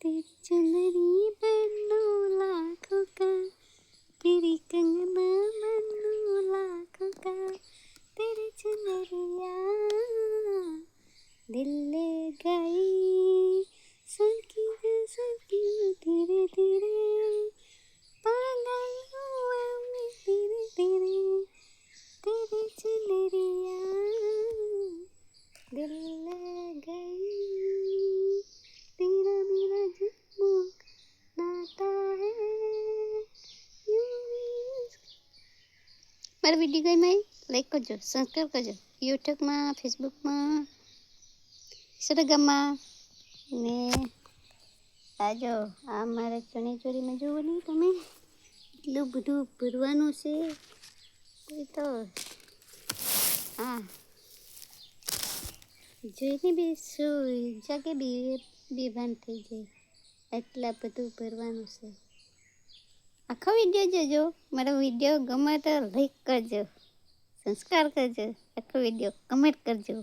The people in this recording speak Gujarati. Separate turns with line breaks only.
तेरी चुनरी बनो लाखों का, तेरी कंगना बनो लाखों का, तेरी चुनरिया दिल ले गई सुन की धीरे धीरे, पागल हुआ मैं धीरे धीरे, तेरी चुनरिया दिल ले गई, तेरा मेरा जुगनू नाता है મારા વિડીયો ગમ્યો લાઈક કરજો, સબસ્ક્રાઈબ કરજો, યુટ્યુબમાં, ફેસબુકમાં, ઇન્સ્ટાગ્રામમાં ને આ જો આ મારા ચણિયાચોળીમાં જુઓ નહીં તમે, એટલું બધું ભરવાનું છે તો હા જોઈને બી જાગે બેભાન થઈ જાય, એટલા બધું ભરવાનું છે. આખો વિડીયો જોજો, મારો વિડીયો ગમે તો લાઈક કરજો, સંસ્કાર કરજો, આખો વિડીયો કમેન્ટ કરજો.